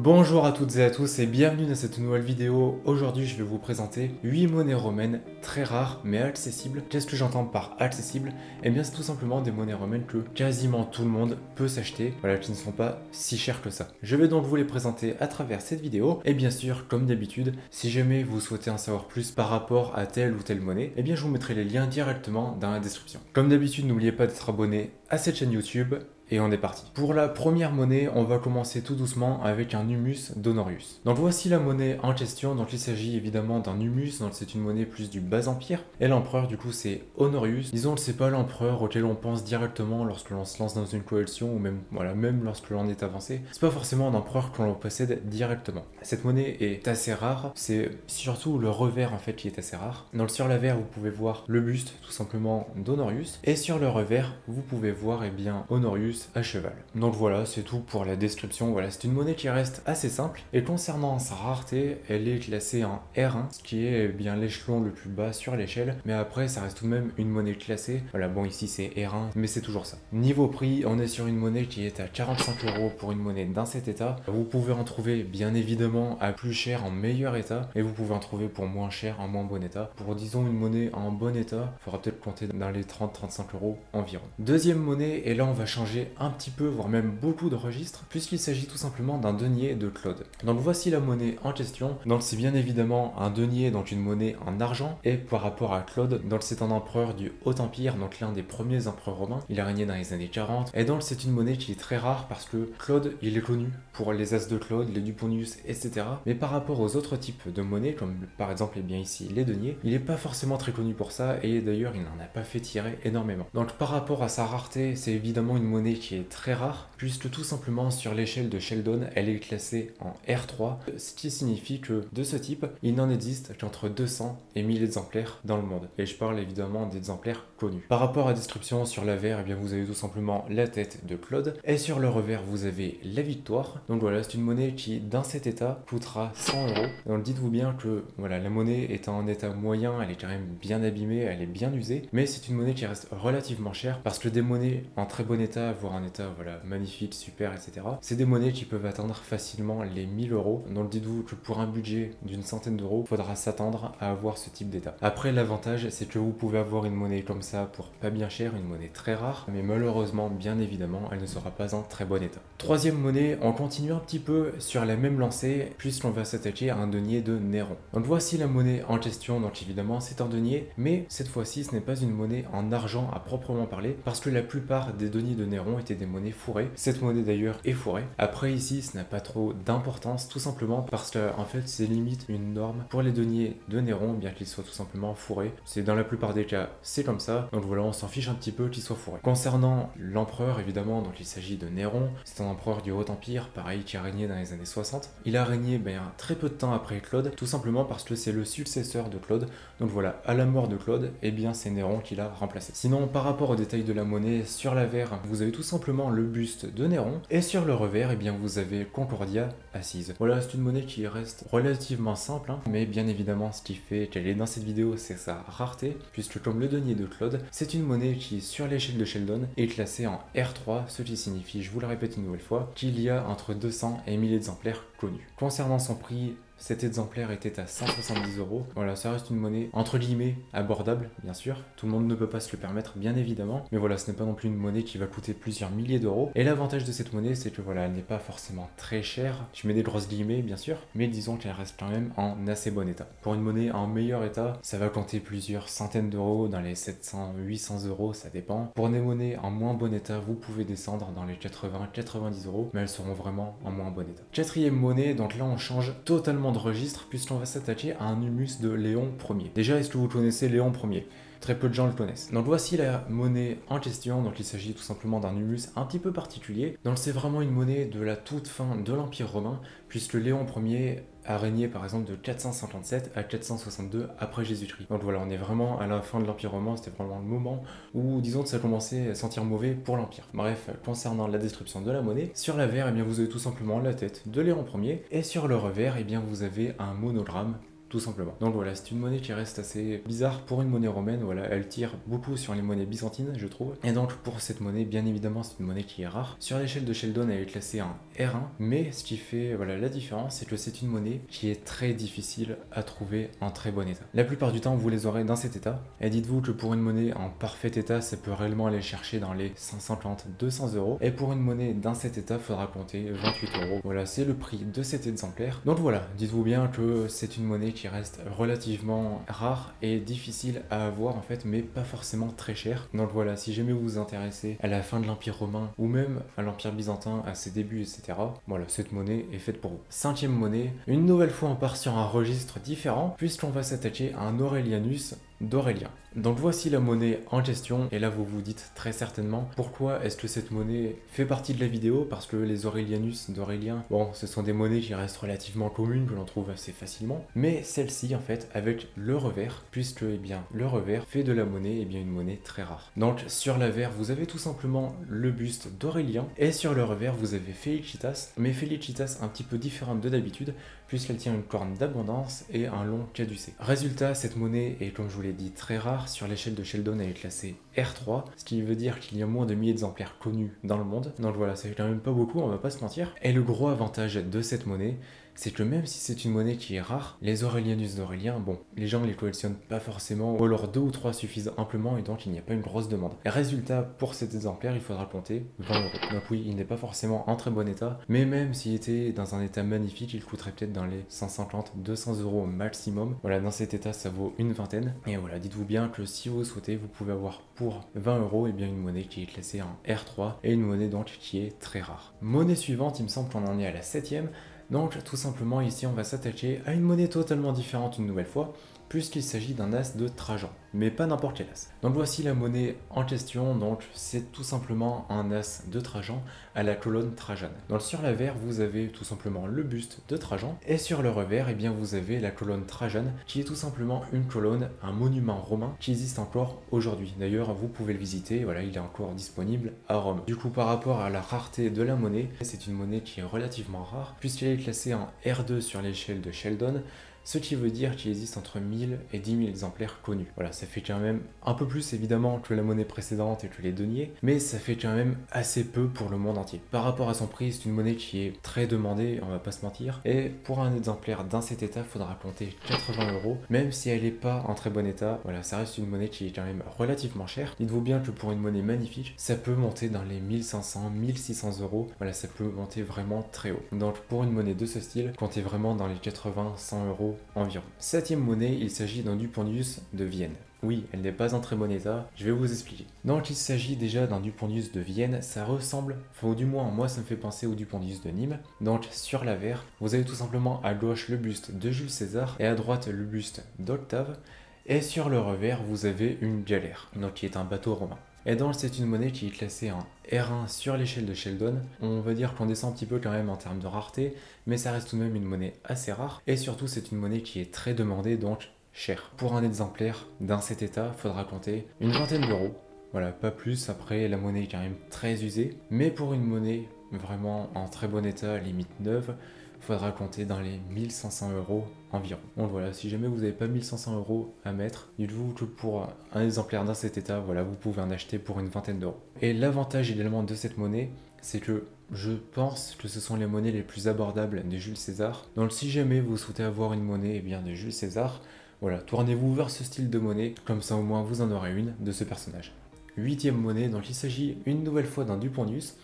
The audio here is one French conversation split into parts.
Bonjour à toutes et à tous et bienvenue dans cette nouvelle vidéo. Aujourd'hui je vais vous présenter 8 monnaies romaines très rares mais accessibles. Qu'est-ce que j'entends par accessible? Eh bien c'est tout simplement des monnaies romaines que quasiment tout le monde peut s'acheter, voilà, qui ne sont pas si chères que ça. Je vais donc vous les présenter à travers cette vidéo et bien sûr comme d'habitude, si jamais vous souhaitez en savoir plus par rapport à telle ou telle monnaie, eh bien je vous mettrai les liens directement dans la description. Comme d'habitude, n'oubliez pas d'être abonné à cette chaîne YouTube. Et on est parti. Pour la première monnaie, on va commencer tout doucement avec un humus d'Honorius. Donc voici la monnaie en question. Donc il s'agit évidemment d'un humus, donc c'est une monnaie plus du bas empire. Et l'empereur du coup c'est Honorius. Disons que c'est pas l'empereur auquel on pense directement lorsque l'on se lance dans une coalition ou même voilà, même lorsque l'on est avancé. C'est pas forcément un empereur que l'on possède directement. Cette monnaie est assez rare. C'est surtout le revers en fait qui est assez rare. Sur l'avers vous pouvez voir le buste tout simplement d'Honorius. Et sur le revers vous pouvez voir Honorius à cheval. Donc voilà, c'est tout pour la description. Voilà, c'est une monnaie qui reste assez simple. Et concernant sa rareté, elle est classée en R1, ce qui est bien l'échelon le plus bas sur l'échelle. Mais après, ça reste tout de même une monnaie classée. Voilà, bon ici c'est R1, mais c'est toujours ça. Niveau prix, on est sur une monnaie qui est à 45 € pour une monnaie dans cet état. Vous pouvez en trouver bien évidemment à plus cher en meilleur état. Et vous pouvez en trouver pour moins cher en moins bon état. Pour disons une monnaie en bon état, il faudra peut-être compter dans les 30-35 € environ. Deuxième monnaie, et là on va changer un petit peu, voire même beaucoup de registres, puisqu'il s'agit tout simplement d'un denier de Claude. Donc voici la monnaie en question. Donc c'est bien évidemment un denier, donc une monnaie en argent, et par rapport à Claude, donc c'est un empereur du Haut Empire, donc l'un des premiers empereurs romains. Il a régné dans les années 40, et donc c'est une monnaie qui est très rare parce que Claude, il est connu pour les as de Claude, les Duponius, etc. Mais par rapport aux autres types de monnaies, comme par exemple, bien ici, les deniers, il n'est pas forcément très connu pour ça, et d'ailleurs il n'en a pas fait tirer énormément. Donc par rapport à sa rareté, c'est évidemment une monnaie qui est très rare, puisque tout simplement sur l'échelle de Sheldon, elle est classée en R3, ce qui signifie que de ce type, il n'en existe qu'entre 200 et 1000 exemplaires dans le monde. Et je parle évidemment d'exemplaires connus. Par rapport à la description sur l'avers, eh bien vous avez tout simplement la tête de Claude, et sur le revers, vous avez la victoire. Donc voilà, c'est une monnaie qui, dans cet état, coûtera 100 €. Donc dites-vous bien que voilà, la monnaie est en état moyen, elle est quand même bien abîmée, elle est bien usée, mais c'est une monnaie qui reste relativement chère, parce que des monnaies en très bon état, voire en état voilà, magnifique, super, etc. C'est des monnaies qui peuvent atteindre facilement les 1000 €. Donc dites-vous que pour un budget d'une centaine d'euros, il faudra s'attendre à avoir ce type d'état. Après, l'avantage, c'est que vous pouvez avoir une monnaie comme ça pour pas bien cher, une monnaie très rare, mais malheureusement, bien évidemment, elle ne sera pas en très bon état. Troisième monnaie, on continue un petit peu sur la même lancée, puisqu'on va s'attaquer à un denier de Néron. Donc voici la monnaie en question, donc évidemment c'est un denier, mais cette fois-ci ce n'est pas une monnaie en argent à proprement parler, parce que la plupart des deniers de Néron étaient des monnaies fourrées. Cette monnaie d'ailleurs est fourrée. Après ici, ce n'a pas trop d'importance, tout simplement parce que en fait c'est limite une norme pour les deniers de Néron, bien qu'ils soient tout simplement fourrés. C'est dans la plupart des cas, c'est comme ça. Donc voilà, on s'en fiche un petit peu qu'ils soient fourrés. Concernant l'empereur, évidemment, donc il s'agit de Néron. C'est un empereur du Haut Empire, pareil, qui a régné dans les années 60. Il a régné très peu de temps après Claude, tout simplement parce que c'est le successeur de Claude. Donc voilà, à la mort de Claude, eh bien c'est Néron qui l'a remplacé. Sinon, par rapport aux détails de la monnaie, sur l'avers, vous avez tout simplement le buste de Néron, et sur le revers, eh bien vous avez Concordia assise. Voilà, c'est une monnaie qui reste relativement simple, mais bien évidemment, ce qui fait qu'elle est dans cette vidéo, c'est sa rareté, puisque comme le denier de Claude, c'est une monnaie qui, sur l'échelle de Sheldon, est classée en R3, ce qui signifie, je vous le répète une nouvelle fois, qu'il y a entre 200 et 1000 exemplaires connus. Concernant son prix, cet exemplaire était à 170 €. Voilà, ça reste une monnaie entre guillemets abordable, bien sûr. Tout le monde ne peut pas se le permettre, bien évidemment. Mais voilà, ce n'est pas non plus une monnaie qui va coûter plusieurs milliers d'euros. Et l'avantage de cette monnaie, c'est que voilà, elle n'est pas forcément très chère. Je mets des grosses guillemets, bien sûr. Mais disons qu'elle reste quand même en assez bon état. Pour une monnaie en meilleur état, ça va compter plusieurs centaines d'euros, dans les 700-800 €, ça dépend. Pour des monnaies en moins bon état, vous pouvez descendre dans les 80-90 €, mais elles seront vraiment en moins bon état. Quatrième monnaie, donc là on change totalement de registre puisqu'on va s'attaquer à un humus de Léon Ier. Déjà, est-ce que vous connaissez Léon Ier? Très peu de gens le connaissent. Donc voici la monnaie en question. Donc il s'agit tout simplement d'un humus un petit peu particulier. Donc c'est vraiment une monnaie de la toute fin de l'Empire romain, puisque Léon Ier a régné par exemple de 457 à 462 après Jésus-Christ. Donc voilà, on est vraiment à la fin de l'Empire romain, c'était vraiment le moment où, disons que ça commençait à sentir mauvais pour l'Empire. Bref, concernant la description de la monnaie, sur l'avers, eh bien vous avez tout simplement la tête de Léon Ier, et sur le revers, eh bien vous avez un monogramme tout simplement. Donc voilà, c'est une monnaie qui reste assez bizarre pour une monnaie romaine. Voilà, elle tire beaucoup sur les monnaies byzantines, je trouve. Et donc pour cette monnaie, bien évidemment, c'est une monnaie qui est rare. Sur l'échelle de Sheldon, elle est classée en R1, mais ce qui fait voilà la différence, c'est que c'est une monnaie qui est très difficile à trouver en très bon état. La plupart du temps, vous les aurez dans cet état. Et dites-vous que pour une monnaie en parfait état, ça peut réellement aller chercher dans les 150-200 euros. Et pour une monnaie dans cet état, il faudra compter 28 euros. Voilà, c'est le prix de cet exemplaire. Donc voilà, dites-vous bien que c'est une monnaie qui reste relativement rare et difficile à avoir en fait, mais pas forcément très chère. Donc voilà, si jamais vous vous intéressez à la fin de l'Empire romain ou même à l'Empire byzantin, à ses débuts, etc., voilà, cette monnaie est faite pour vous. Cinquième monnaie, une nouvelle fois on part sur un registre différent, puisqu'on va s'attacher à un Aurelianus d'Aurélien. Donc voici la monnaie en question, et là vous vous dites très certainement pourquoi est-ce que cette monnaie fait partie de la vidéo, parce que les Aurelianus d'Aurélien, bon, ce sont des monnaies qui restent relativement communes, que l'on trouve assez facilement, mais celle-ci en fait avec le revers, puisque eh bien le revers fait de la monnaie eh bien une monnaie très rare. Donc sur l'avers vous avez tout simplement le buste d'Aurélien, et sur le revers vous avez Felicitas, mais Felicitas un petit peu différente de d'habitude, puisqu'elle tient une corne d'abondance et un long caducée. Résultat, cette monnaie est, comme je vous l'ai dit, très rare. Sur l'échelle de Sheldon, elle est classée R3, ce qui veut dire qu'il y a moins de milliers d'exemplaires connus dans le monde. Donc voilà, c'est quand même pas beaucoup, on va pas se mentir. Et le gros avantage de cette monnaie, c'est que même si c'est une monnaie qui est rare, les Aurelianus d'Aurélien, bon, les gens les collectionnent pas forcément, ou alors 2 ou 3 suffisent amplement et donc il n'y a pas une grosse demande. Et résultat, pour cet exemplaire, il faudra compter 20 euros. Donc oui, il n'est pas forcément en très bon état, mais même s'il était dans un état magnifique, il coûterait peut-être dans les 150-200 euros au maximum. Voilà, dans cet état, ça vaut une vingtaine. Et voilà, dites-vous bien que si vous souhaitez, vous pouvez avoir pour 20 euros, et bien une monnaie qui est classée en R3, et une monnaie donc qui est très rare. Monnaie suivante, il me semble qu'on en est à la 7e. Donc tout simplement ici on va s'attacher à une monnaie totalement différente une nouvelle fois, puisqu'il s'agit d'un as de Trajan, mais pas n'importe quel as. Donc voici la monnaie en question, donc c'est tout simplement un as de Trajan à la colonne Trajane. Donc sur l'avers vous avez tout simplement le buste de Trajan, et sur le revers eh bien vous avez la colonne Trajane, qui est tout simplement une colonne, un monument romain qui existe encore aujourd'hui. D'ailleurs vous pouvez le visiter, voilà, il est encore disponible à Rome. Du coup par rapport à la rareté de la monnaie, c'est une monnaie qui est relativement rare, puisqu'elle est classée en R2 sur l'échelle de Sheldon, ce qui veut dire qu'il existe entre 1000 et 10 000 exemplaires connus. Voilà, ça fait quand même un peu plus évidemment que la monnaie précédente et que les deniers, mais ça fait quand même assez peu pour le monde entier. Par rapport à son prix, c'est une monnaie qui est très demandée, on va pas se mentir, et pour un exemplaire dans cet état, il faudra compter 80 euros, même si elle n'est pas en très bon état. Voilà, ça reste une monnaie qui est quand même relativement chère. Dites-vous bien que pour une monnaie magnifique, ça peut monter dans les 1500, 1600 euros. Voilà, ça peut monter vraiment très haut. Donc pour une monnaie de ce style, comptez vraiment dans les 80, 100 euros environ. Septième monnaie, il s'agit d'un Dupondius de Vienne. Oui, elle n'est pas en très bon état, je vais vous expliquer. Donc il s'agit déjà d'un Dupondius de Vienne, ça ressemble, enfin ou du moins moi ça me fait penser au Dupondius de Nîmes. Donc sur l'avers, vous avez tout simplement à gauche le buste de Jules César et à droite le buste d'Octave. Et sur le revers, vous avez une galère, donc qui est un bateau romain. Et donc c'est une monnaie qui est classée en R1 sur l'échelle de Sheldon. On va dire qu'on descend un petit peu quand même en termes de rareté, mais ça reste tout de même une monnaie assez rare. Et surtout c'est une monnaie qui est très demandée, donc cher. Pour un exemplaire dans cet état, il faudra compter une vingtaine d'euros. Voilà, pas plus. Après, la monnaie est quand même très usée. Mais pour une monnaie vraiment en très bon état, limite neuve, il faudra compter dans les 1500 euros environ. Donc voilà, si jamais vous n'avez pas 1500 euros à mettre, dites-vous que pour un exemplaire dans cet état, voilà, vous pouvez en acheter pour une vingtaine d'euros. Et l'avantage également de cette monnaie, c'est que je pense que ce sont les monnaies les plus abordables de Jules César. Donc si jamais vous souhaitez avoir une monnaie bien, de Jules César, voilà, tournez-vous vers ce style de monnaie, comme ça au moins vous en aurez une de ce personnage. Huitième monnaie, donc il s'agit une nouvelle fois d'un Dupondius,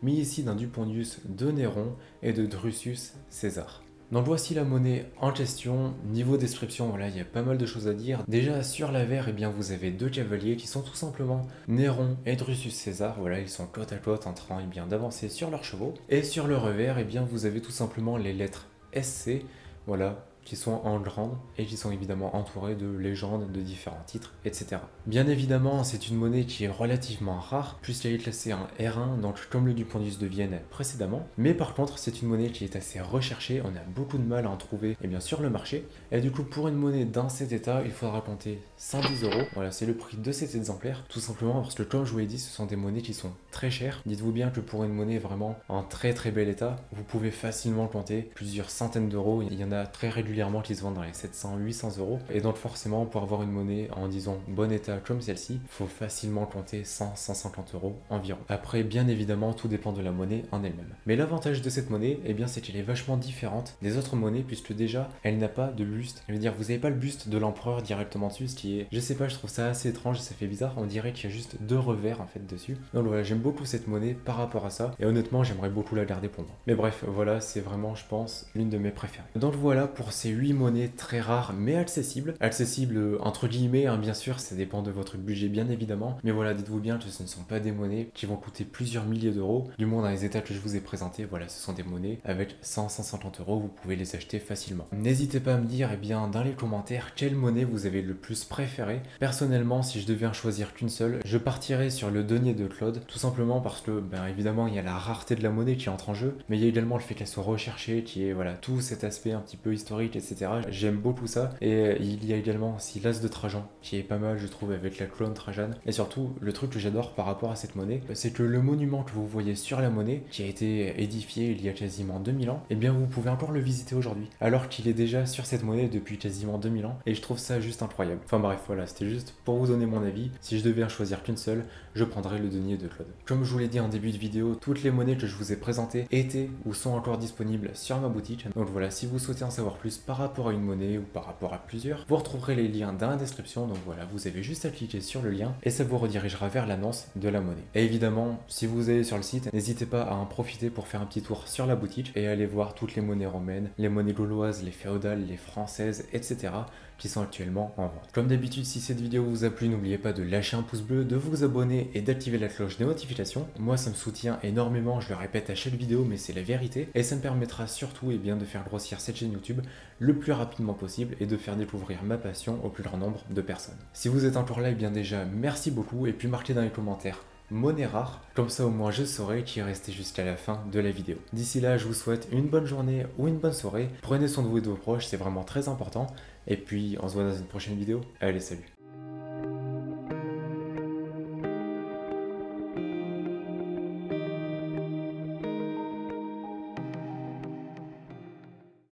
mais ici d'un Dupondius de Néron et de Drusus César. Donc voici la monnaie en question. Niveau description, voilà, il y a pas mal de choses à dire. Déjà sur l'avers, eh bien, vous avez deux cavaliers qui sont tout simplement Néron et Drusus César. Voilà, ils sont côte à côte en train d'avancer sur leurs chevaux. Et sur le revers, eh bien, vous avez tout simplement les lettres SC. Voilà, qui sont en grande et qui sont évidemment entourés de légendes, de différents titres, etc. Bien évidemment, c'est une monnaie qui est relativement rare, puisqu'elle est classée en R1, donc comme le Dupondius de Vienne précédemment, mais par contre, c'est une monnaie qui est assez recherchée, on a beaucoup de mal à en trouver, et bien sur le marché, et du coup, pour une monnaie dans cet état, il faudra compter 110 euros. Voilà, c'est le prix de cet exemplaire, tout simplement parce que, comme je vous l'ai dit, ce sont des monnaies qui sont très chères. Dites-vous bien que pour une monnaie vraiment en très très bel état, vous pouvez facilement compter plusieurs centaines d'euros, il y en a très régulièrement régulièrement qui se vendent dans les 700-800 euros. Et donc forcément, pour avoir une monnaie en disons bon état comme celle-ci, il faut facilement compter 100-150 euros environ. Après, bien évidemment, tout dépend de la monnaie en elle-même. Mais l'avantage de cette monnaie, eh bien, c'est qu'elle est vachement différente des autres monnaies puisque déjà, elle n'a pas de buste. Je veux dire, vous n'avez pas le buste de l'empereur directement dessus, ce qui est, je sais pas, je trouve ça assez étrange, ça fait bizarre. On dirait qu'il y a juste deux revers en fait dessus. Donc voilà, j'aime beaucoup cette monnaie par rapport à ça. Et honnêtement, j'aimerais beaucoup la garder pour moi. Mais bref, voilà, c'est vraiment, je pense, l'une de mes préférées. Donc voilà pour ces 8 monnaies très rares mais accessibles. Accessibles entre guillemets, hein, bien sûr, ça dépend de votre budget bien évidemment. Mais voilà, dites-vous bien que ce ne sont pas des monnaies qui vont coûter plusieurs milliers d'euros. Du moins dans les états que je vous ai présentés, voilà, ce sont des monnaies avec 100-150 euros, vous pouvez les acheter facilement. N'hésitez pas à me dire, eh bien, dans les commentaires, quelle monnaie vous avez le plus préférée. Personnellement, si je devais en choisir qu'une seule, je partirais sur le denier de Claude, tout simplement parce que, ben évidemment, il y a la rareté de la monnaie qui entre en jeu, mais il y a également le fait qu'elle soit recherchée, qui est, voilà, tout cet aspect un petit peu historique, etc. J'aime beaucoup ça. Et il y a également aussi l'As de Trajan, qui est pas mal, je trouve, avec la clone Trajane. Et surtout, le truc que j'adore par rapport à cette monnaie, c'est que le monument que vous voyez sur la monnaie, qui a été édifié il y a quasiment 2000 ans, eh bien, vous pouvez encore le visiter aujourd'hui, alors qu'il est déjà sur cette monnaie depuis quasiment 2000 ans. Et je trouve ça juste incroyable. Enfin bref, voilà, c'était juste pour vous donner mon avis. Si je devais en choisir qu'une seule, je prendrais le denier de Claude. Comme je vous l'ai dit en début de vidéo, toutes les monnaies que je vous ai présentées étaient ou sont encore disponibles sur ma boutique. Donc voilà, si vous souhaitez en savoir plus par rapport à une monnaie ou par rapport à plusieurs, vous retrouverez les liens dans la description. Donc voilà, vous avez juste à cliquer sur le lien et ça vous redirigera vers l'annonce de la monnaie. Et évidemment, si vous allez sur le site, n'hésitez pas à en profiter pour faire un petit tour sur la boutique et aller voir toutes les monnaies romaines, les monnaies gauloises, les féodales, les françaises, etc. qui sont actuellement en vente. Comme d'habitude, si cette vidéo vous a plu, n'oubliez pas de lâcher un pouce bleu, de vous abonner et d'activer la cloche de notification. Moi, ça me soutient énormément, je le répète à chaque vidéo, mais c'est la vérité. Et ça me permettra surtout bien, de faire grossir cette chaîne YouTube le plus rapidement possible et de faire découvrir ma passion au plus grand nombre de personnes. Si vous êtes encore là, bien déjà, merci beaucoup. Et puis marquez dans les commentaires monnaie rare, comme ça au moins je saurai qui est resté jusqu'à la fin de la vidéo. D'ici là, je vous souhaite une bonne journée ou une bonne soirée. Prenez soin de vous et de vos proches, c'est vraiment très important. Et puis on se voit dans une prochaine vidéo. Allez, salut!